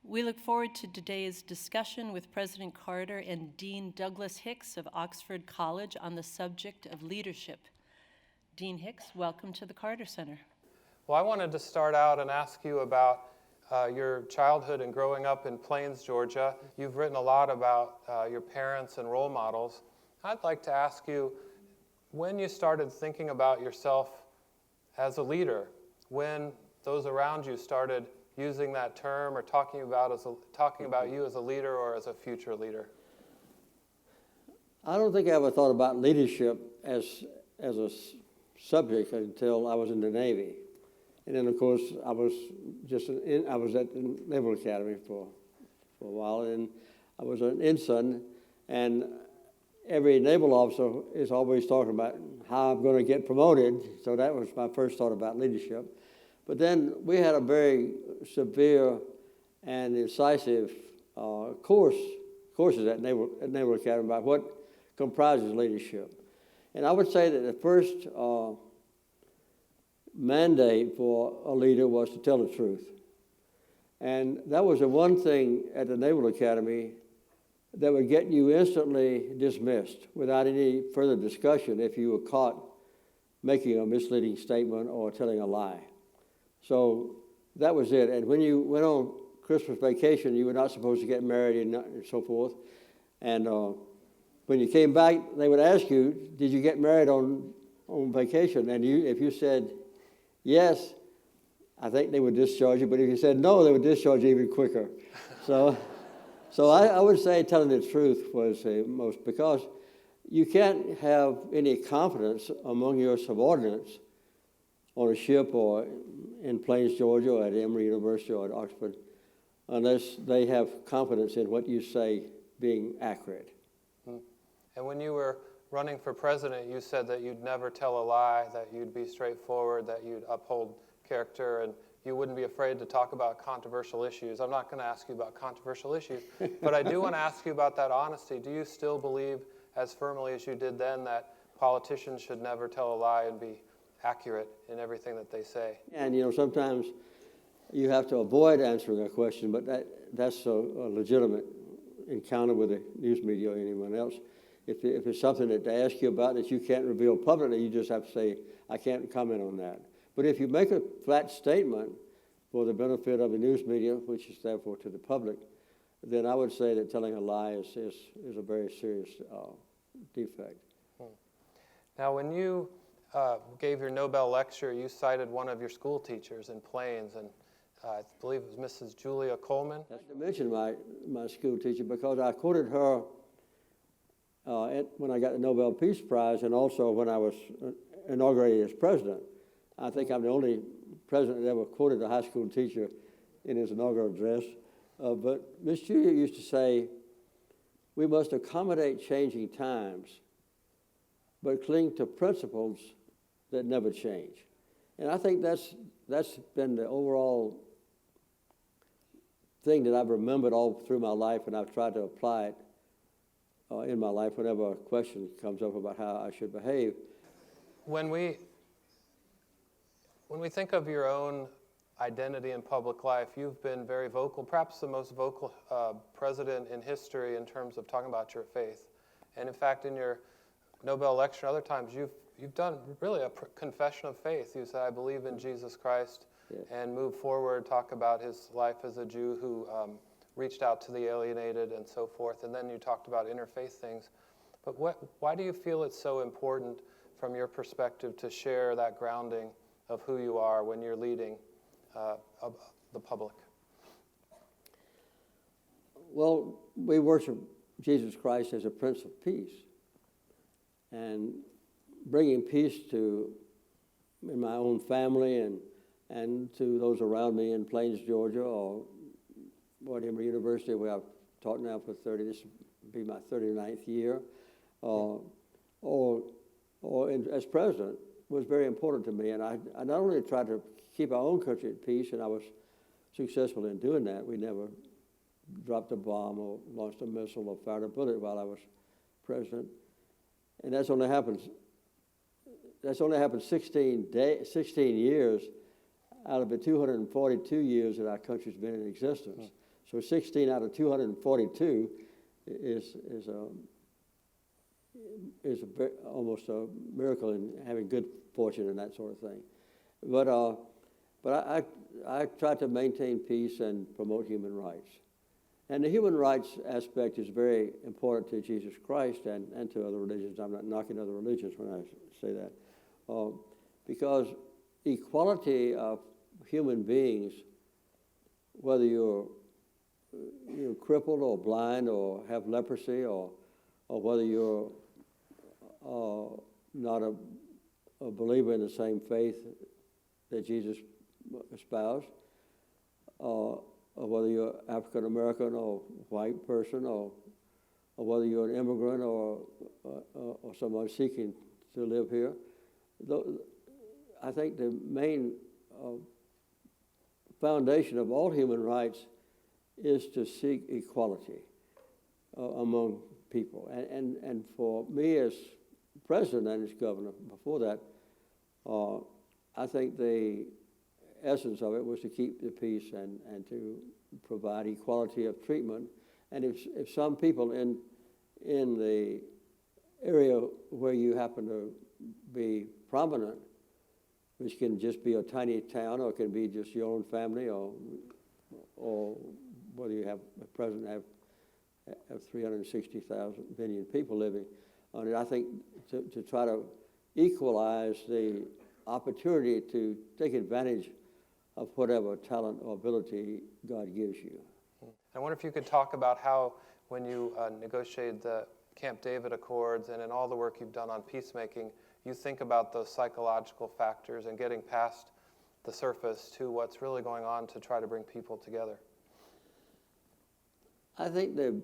We look forward to today's discussion with President Carter and Dean Douglas Hicks of Oxford College on the subject of leadership. Dean Hicks, welcome to the Carter Center. Well, I wanted to start out and ask you about your childhood and growing up in Plains, Georgia. You've written a lot about your parents and role models. I'd like to ask you when you started thinking about yourself as a leader, when those around you started using that term or talking about you as a leader or as a future leader. I don't think I ever thought about leadership as a subject until I was in the Navy. And then, of course, I was at the Naval Academy for a while, and I was an ensign, and every naval officer is always talking about how I'm going to get promoted, so that was my first thought about leadership. But then we had a very severe and incisive courses at Naval Academy about what comprises leadership. And I would say that the first mandate for a leader was to tell the truth. And that was the one thing at the Naval Academy that would get you instantly dismissed without any further discussion if you were caught making a misleading statement or telling a lie. So that was it. And when you went on Christmas vacation, you were not supposed to get married and so forth. And when you came back, they would ask you, did you get married on vacation? And if you said yes, I think they would discharge you. But if you said no, they would discharge you even quicker. So I would say telling the truth was the most, because you can't have any confidence among your subordinates on a ship or in Plains, Georgia, or at Emory University or at Oxford, unless they have confidence in what you say being accurate. And when you were running for president, you said that you'd never tell a lie, that you'd be straightforward, that you'd uphold character, and you wouldn't be afraid to talk about controversial issues. I'm not going to ask you about controversial issues, but I do want to ask you about that honesty. Do you still believe, as firmly as you did then, that politicians should never tell a lie and be accurate in everything that they say? And, sometimes you have to avoid answering a question, but that's a legitimate encounter with the news media or anyone else. If it's something that they ask you about that you can't reveal publicly, you just have to say, I can't comment on that. But if you make a flat statement for the benefit of the news media, which is therefore to the public, then I would say that telling a lie is a very serious defect. Now, when you gave your Nobel lecture, you cited one of your school teachers in Plains, and I believe it was Mrs. Julia Coleman. That's to mention my school teacher, because I quoted her when I got the Nobel Peace Prize, and also when I was inaugurated as president. I think I'm the only president that ever quoted a high school teacher in his inaugural address. But Miss Julia used to say, we must accommodate changing times, but cling to principles that never change. And I think that's been the overall thing that I've remembered all through my life, and I've tried to apply it in my life whenever a question comes up about how I should behave. When we think of your own identity in public life, you've been very vocal, perhaps the most vocal president in history in terms of talking about your faith. And in fact, in your Nobel lecture and other times, you've done really a confession of faith. You say, I believe in Jesus Christ, and move forward, talk about his life as a Jew who reached out to the alienated and so forth. And then you talked about interfaith things. But why do you feel it's so important from your perspective to share that grounding of who you are when you're leading the public? Well, we worship Jesus Christ as a Prince of Peace. And bringing peace in my own family and to those around me in Plains, Georgia, or at Emory University, where I've taught now for this will be my 39th year, or as president, was very important to me. And I not only tried to keep our own country at peace, and I was successful in doing that. We never dropped a bomb or launched a missile or fired a bullet while I was president. And that's only happened 16 years out of the 242 years that our country's been in existence. So 16 out of 242 is almost a miracle in having good fortune and that sort of thing. But I try to maintain peace and promote human rights. And the human rights aspect is very important to Jesus Christ and to other religions. I'm not knocking other religions when I say that. Because equality of human beings, whether you're crippled or blind or have leprosy or whether you're not a believer in the same faith that Jesus espoused, or whether you're African American or white person, or whether you're an immigrant or someone seeking to live here. I think the main foundation of all human rights is to seek equality among people. And for me as president and as governor before that, I think the essence of it was to keep the peace and to provide equality of treatment. And if some people in the area where you happen to be prominent, which can just be a tiny town or it can be just your own family, or whether you have a president have 360,000 million people living on it, I think to try to equalize the opportunity to take advantage of whatever talent or ability God gives you. I wonder if you could talk about how, when you negotiated the Camp David Accords and in all the work you've done on peacemaking, you think about those psychological factors and getting past the surface to what's really going on to try to bring people together. I think the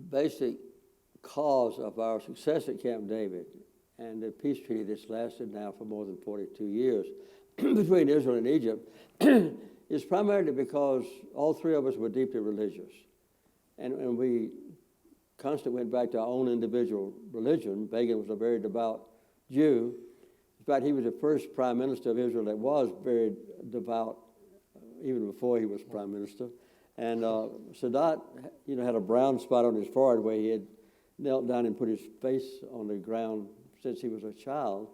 basic cause of our success at Camp David and the peace treaty that's lasted now for more than 42 years between Israel and Egypt is primarily because all three of us were deeply religious. And we constantly went back to our own individual religion. Begin was a very devout Jew. In fact, he was the first prime minister of Israel that was very devout, even before he was prime minister. And Sadat, had a brown spot on his forehead where he had knelt down and put his face on the ground since he was a child.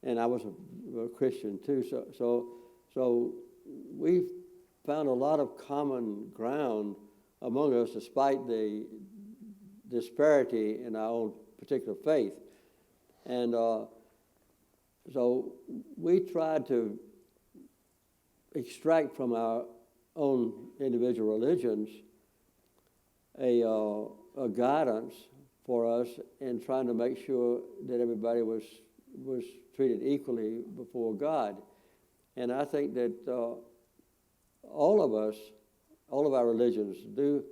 And I was a Christian too. So we found a lot of common ground among us, despite the disparity in our own particular faith. And so we tried to extract from our own individual religions a guidance for us in trying to make sure that everybody was treated equally before God. And I think that all of us, all of our religions do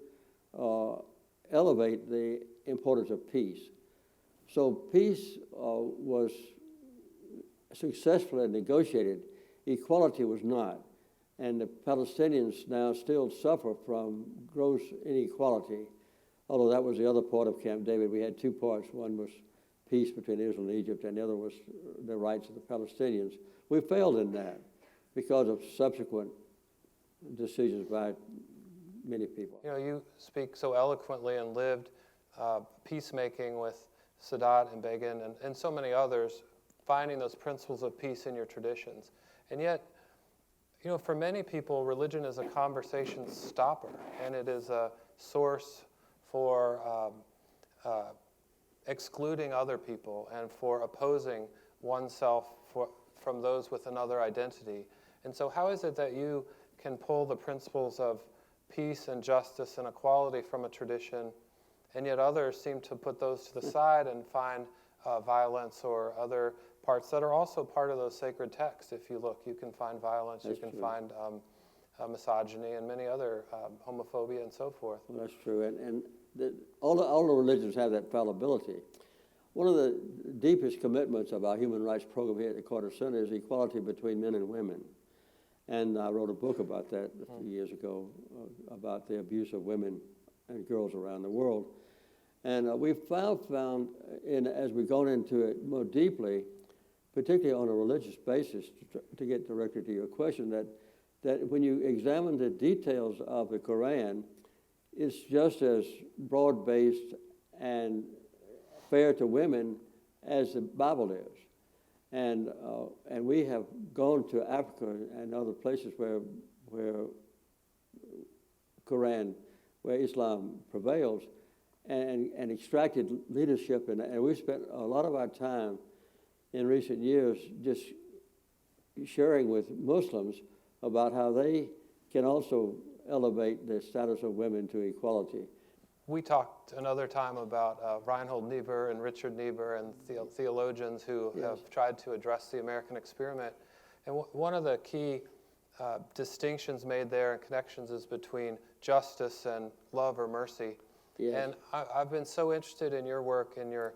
elevate the importance of peace. So peace was successfully negotiated. Equality was not. And the Palestinians now still suffer from gross inequality, although that was the other part of Camp David. We had two parts. One was peace between Israel and Egypt, and the other was the rights of the Palestinians. We failed in that because of subsequent decisions by many people. You speak so eloquently and lived peacemaking with Sadat and Begin and so many others, finding those principles of peace in your traditions. And yet, for many people, religion is a conversation stopper, and it is a source for excluding other people and for opposing oneself from those with another identity. And so how is it that you can pull the principles of peace and justice and equality from a tradition, and yet others seem to put those to the side and find violence or other parts that are also part of those sacred texts? If you look, you can find violence, That's you can true. find misogyny and many other homophobia and so forth. Well, that's true, and all the religions have that fallibility. One of the deepest commitments of our human rights program here at the Carter Center is equality between men and women. And I wrote a book about that a few years ago, about the abuse of women and girls around the world. And we've found as we've gone into it more deeply, particularly on a religious basis, to get directly to your question, that that when you examine the details of the Quran, it's just as broad-based and fair to women as the Bible is. And we have gone to Africa and other places where Islam prevails, and extracted leadership. And we spent a lot of our time in recent years just sharing with Muslims about how they can also elevate the status of women to equality. We talked another time about Reinhold Niebuhr and Richard Niebuhr and theologians who have tried to address the American experiment. And one of the key distinctions made there and connections is between justice and love or mercy. Yes. And I've been so interested in your work in your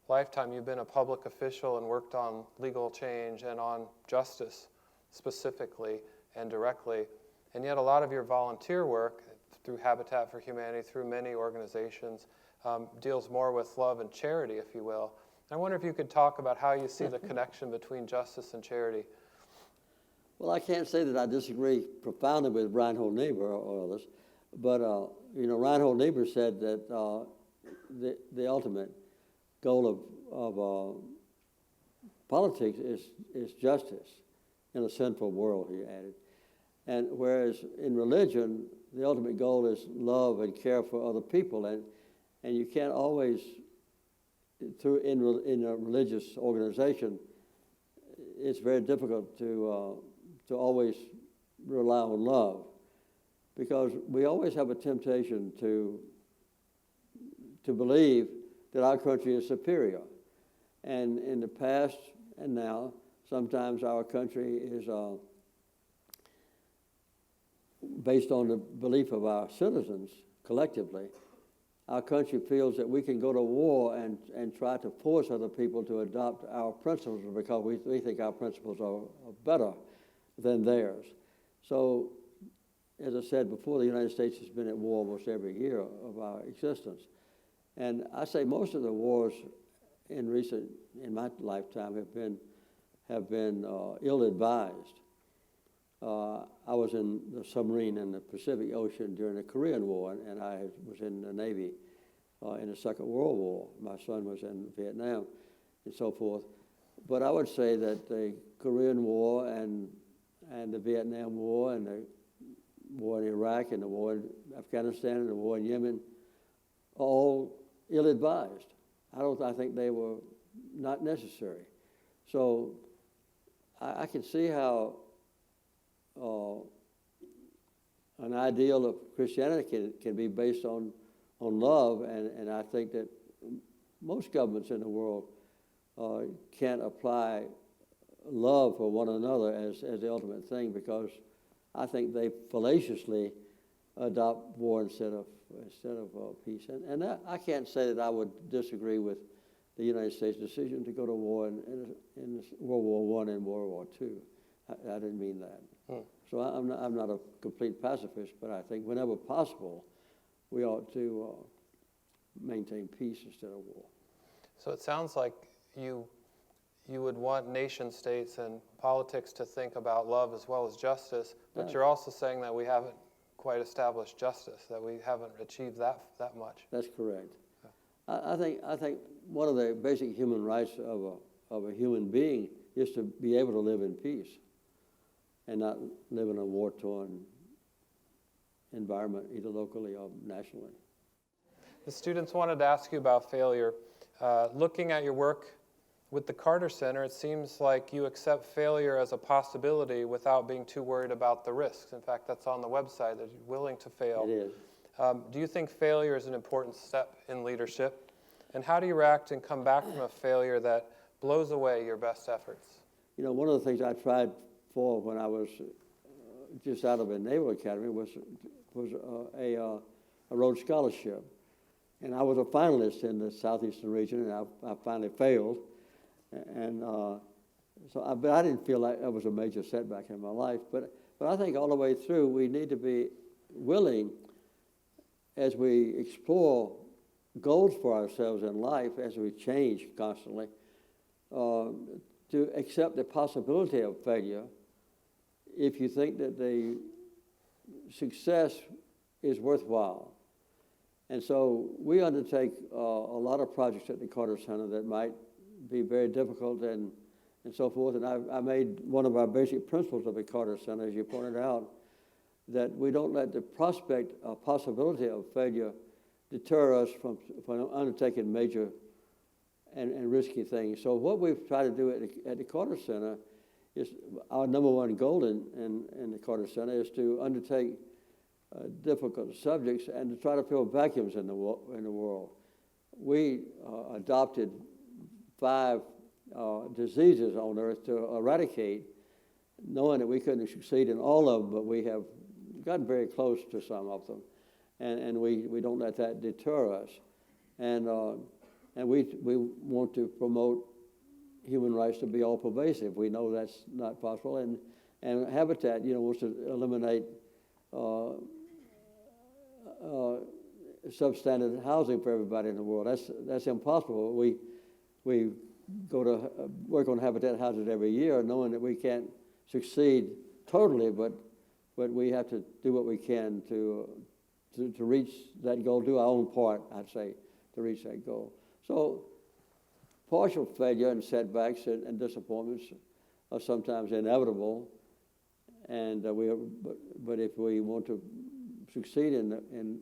lifetime. You've been a public official and worked on legal change and on justice specifically and directly. And yet a lot of your volunteer work through Habitat for Humanity, through many organizations, deals more with love and charity, if you will. I wonder if you could talk about how you see the connection between justice and charity. Well, I can't say that I disagree profoundly with Reinhold Niebuhr or others, but Reinhold Niebuhr said that the ultimate goal of politics is justice in a sinful world, he added. And whereas in religion, the ultimate goal is love and care for other people, and you can't always, in a religious organization, it's very difficult to always rely on love, because we always have a temptation to believe that our country is superior. And in the past and now, sometimes our country is based on the belief of our citizens collectively. Our country feels that we can go to war and try to force other people to adopt our principles because we think our principles are better than theirs. So, as I said before, the United States has been at war almost every year of our existence. And I say most of the wars in my lifetime have been ill-advised. I was in the submarine in the Pacific Ocean during the Korean War, and I was in the Navy in the Second World War. My son was in Vietnam and so forth. But I would say that the Korean War and the Vietnam War and the war in Iraq and the war in Afghanistan and the war in Yemen are all ill-advised. I think they were not necessary. So I can see how an ideal of Christianity can be based on love, and I think that most governments in the world can't apply love for one another as the ultimate thing, because I think they fallaciously adopt war instead of peace. And I can't say that I would disagree with the United States' decision to go to war in World War I and World War II. I didn't mean that. So I'm not a complete pacifist, but I think whenever possible, we ought to maintain peace instead of war. So it sounds like you would want nation states and politics to think about love as well as justice, but you're also saying that we haven't quite established justice, that we haven't achieved that much. That's correct. I think one of the basic human rights of a human being is to be able to live in peace and not live in a war-torn environment, either locally or nationally. The students wanted to ask you about failure. Looking at your work with the Carter Center, it seems like you accept failure as a possibility without being too worried about the risks. In fact, that's on the website, that you're willing to fail. It is. Do you think failure is an important step in leadership? And how do you react and come back from a failure that blows away your best efforts? You know, one of the things I tried for when I was just out of a Naval Academy was a Rhodes Scholarship. And I was a finalist in the Southeastern region, and I finally failed. And but I didn't feel like that was a major setback in my life. But I think all the way through, we need to be willing, as we explore goals for ourselves in life, as we change constantly, to accept the possibility of failure, if you think that the success is worthwhile. And so we undertake a lot of projects at the Carter Center that might be very difficult and so forth. And I made one of our basic principles of the Carter Center, as you pointed out, that we don't let the prospect or possibility of failure deter us from undertaking major and risky things. So what we've tried to do at the Carter Center is, our number one goal in the Carter Center is to undertake difficult subjects and to try to fill vacuums in the world. We adopted 5 diseases on Earth to eradicate, knowing that we couldn't succeed in all of them, but we have gotten very close to some of them, and we don't let that deter us. And we want to promote human rights to be all pervasive. We know that's not possible, and Habitat, wants to eliminate substandard housing for everybody in the world. That's impossible. We go to work on Habitat houses every year, knowing that we can't succeed totally, but we have to do what we can to reach that goal, do our own part, I'd say, to reach that goal. So partial failure and setbacks and disappointments are sometimes inevitable, and but if we want to succeed in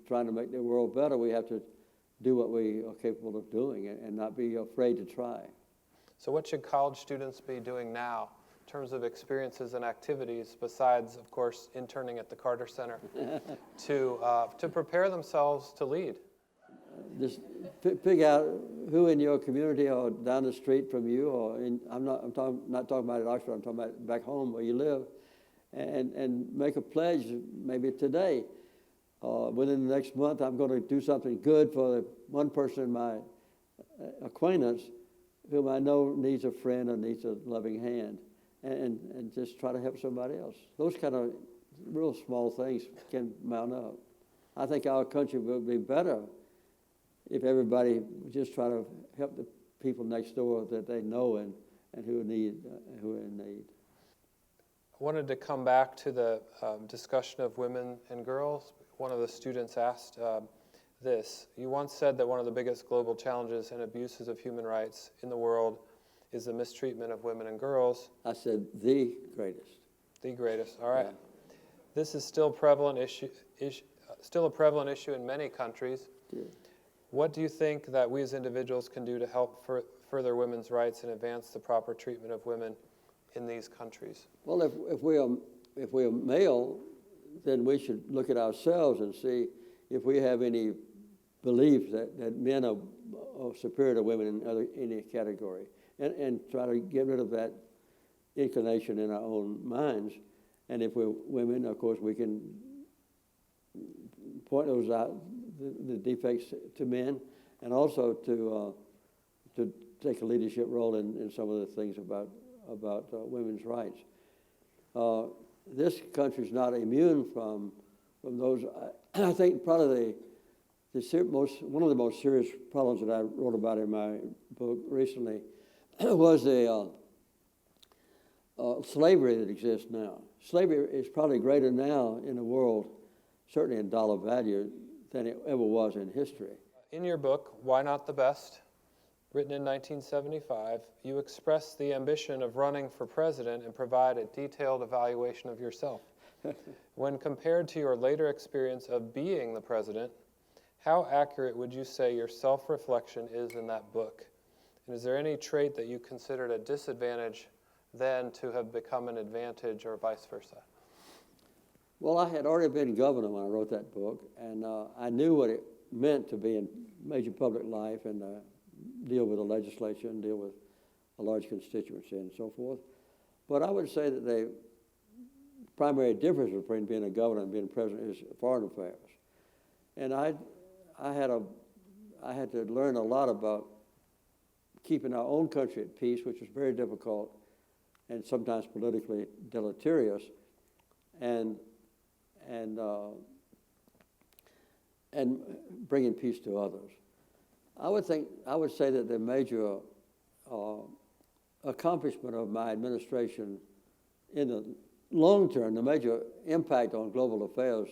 trying to make the world better, we have to do what we are capable of doing and not be afraid to try. So what should college students be doing now in terms of experiences and activities, besides, of course, interning at the Carter Center, to prepare themselves to lead? Just figure out who in your community or down the street from you, or not talking about at Oxford, I'm talking about back home where you live, and make a pledge maybe today. Within the next month, I'm going to do something good for one person in my acquaintance whom I know needs a friend or needs a loving hand, and just try to help somebody else. Those kind of real small things can mount up. I think our country would be better if everybody would just try to help the people next door that they know and who are in need. I wanted to come back to the discussion of women and girls. One of the students asked this. You once said that one of the biggest global challenges and abuses of human rights in the world is the mistreatment of women and girls. I said the greatest. The greatest. All right. Yeah. This is still still a prevalent issue in many countries. Yeah. What do you think that we as individuals can do to help further women's rights and advance the proper treatment of women in these countries? Well, if we are male, then we should look at ourselves and see if we have any belief that men are superior to women in any category, and try to get rid of that inclination in our own minds. And if we're women, of course, we can point those out, the defects to men, and also to take a leadership role in some of the things about women's rights. This country is not immune from those. I think probably one of the most serious problems that I wrote about in my book recently was the slavery that exists now. Slavery is probably greater now in the world, certainly in dollar value, than it ever was in history. In your book, Why Not the Best, written in 1975, you express the ambition of running for president and provide a detailed evaluation of yourself. When compared to your later experience of being the president, how accurate would you say your self-reflection is in that book? And is there any trait that you considered a disadvantage then to have become an advantage, or vice versa? Well, I had already been governor when I wrote that book, and I knew what it meant to be in major public life and deal with the legislature and deal with a large constituency and so forth. But I would say that the primary difference between being a governor and being president is foreign affairs. And I had to learn a lot about keeping our own country at peace, which was very difficult and sometimes politically deleterious, and bringing peace to others. I would say that the major accomplishment of my administration in the long term, the major impact on global affairs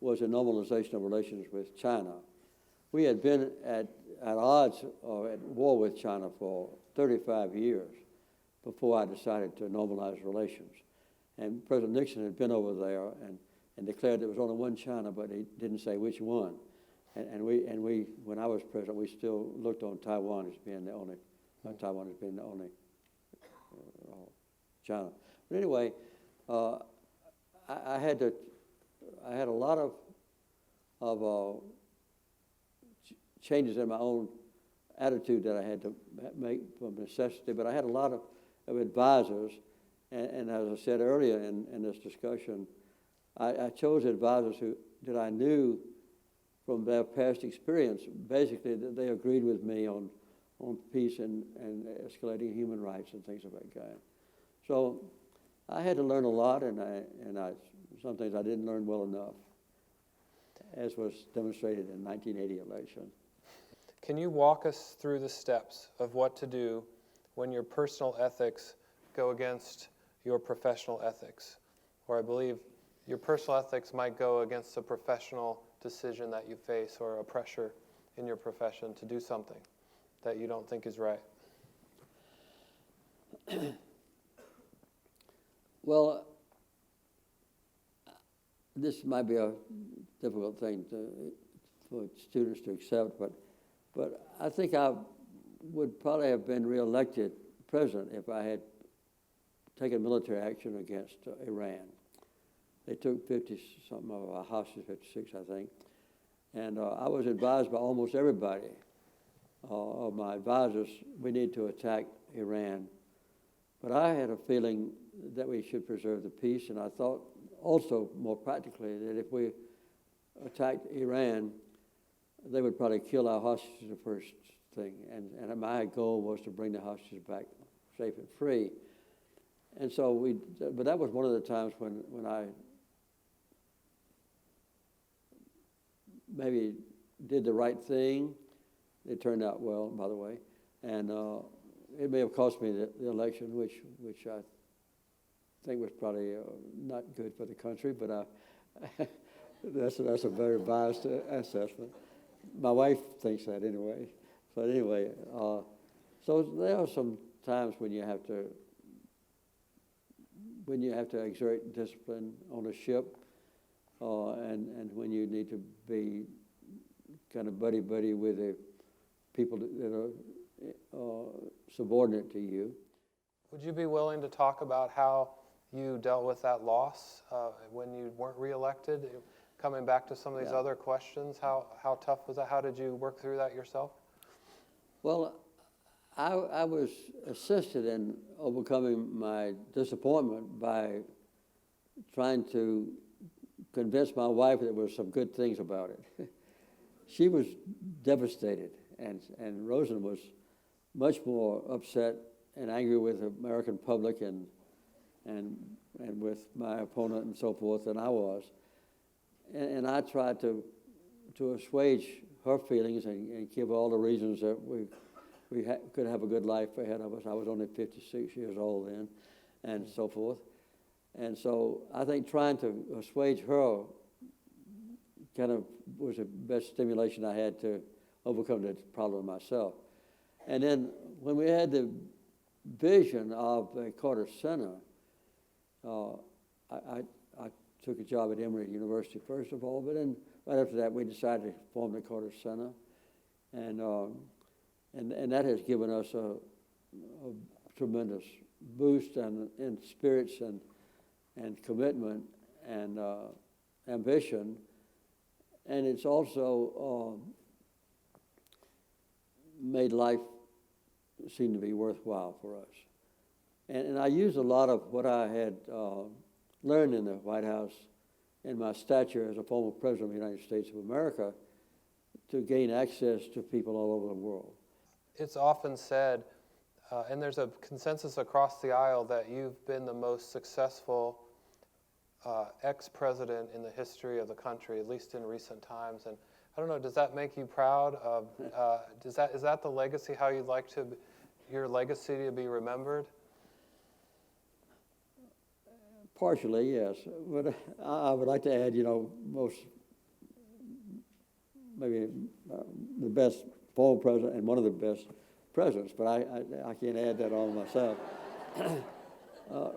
was a normalization of relations with China. We had been at odds or at war with China for 35 years before I decided to normalize relations. And President Nixon had been over there and declared there was only one China, but he didn't say which one. And we, when I was president, we still looked on Taiwan as being the only, China. But anyway, I had a lot of changes in my own attitude that I had to make from necessity, but I had a lot of advisors, and as I said earlier in this discussion, I chose advisors that I knew from their past experience, basically that they agreed with me on peace and escalating human rights and things of that kind. So I had to learn a lot, and some things I didn't learn well enough, as was demonstrated in the 1980 election. Can you walk us through the steps of what to do when your personal ethics go against your professional ethics? Or I believe your personal ethics might go against a professional decision that you face or a pressure in your profession to do something that you don't think is right. Well, this might be a difficult thing for students to accept, but I think I would probably have been reelected president if I had taken military action against Iran. They took 50-something of our hostages, 56, I think. And I was advised by almost everybody of my advisors, we need to attack Iran. But I had a feeling that we should preserve the peace, and I thought also more practically that if we attacked Iran, they would probably kill our hostages the first thing. And my goal was to bring the hostages back safe and free. And so but that was one of the times when I maybe did the right thing. It turned out well, by the way. And it may have cost me the election, which I think was probably not good for the country, but that's a very biased assessment. My wife thinks that anyway. But anyway, so there are some times when you have to exert discipline on a ship, and when you need to be kind of buddy-buddy with the people that are subordinate to you. Would you be willing to talk about how you dealt with that loss when you weren't reelected? Coming back to some of these other questions, how tough was that? How did you work through that yourself? Well, I was assisted in overcoming my disappointment by trying to convince my wife that there were some good things about it. She was devastated, and Rosen was much more upset and angry with the American public and with my opponent and so forth than I was. And I tried to assuage her feelings and give all the reasons that we could have a good life ahead of us. I was only 56 years old then, and so forth. And so I think trying to assuage her kind of was the best stimulation I had to overcome the problem myself. And then when we had the vision of the Carter Center, I took a job at Emory University first of all, but then right after that we decided to form the Carter Center, and that has given us a tremendous boost in spirits and commitment and ambition, and it's also made life seem to be worthwhile for us. And I used a lot of what I had learned in the White House in my stature as a former president of the United States of America to gain access to people all over the world. It's often said, and there's a consensus across the aisle, that you've been the most successful ex-president in the history of the country, at least in recent times. And I don't know, does that make you proud of, is that the legacy, how you'd like your legacy to be remembered? Partially, yes. But I would like to add, maybe the best former president and one of the best presidents, but I can't add that on myself.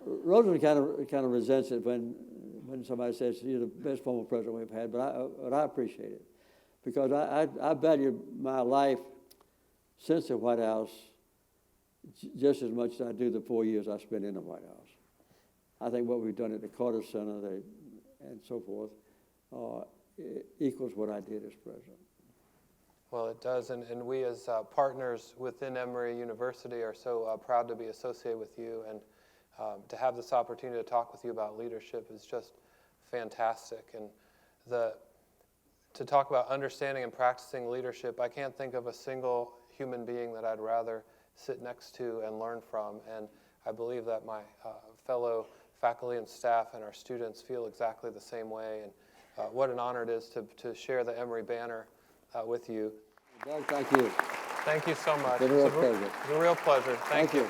Roosevelt kind of resents it when somebody says you're the best former president we've had, but I appreciate it because I value my life since the White House just as much as I do the 4 years I spent in the White House. I think what we've done at the Carter Center and so forth equals what I did as president. Well, it does, and we as partners within Emory University are so proud to be associated with you, and to have this opportunity to talk with you about leadership is just fantastic. And to talk about understanding and practicing leadership, I can't think of a single human being that I'd rather sit next to and learn from, and I believe that my fellow faculty and staff and our students feel exactly the same way, and what an honor it is to share the Emory banner with you. Doug, thank you. Thank you so much. It's been a real pleasure. It's a real pleasure. Thank you.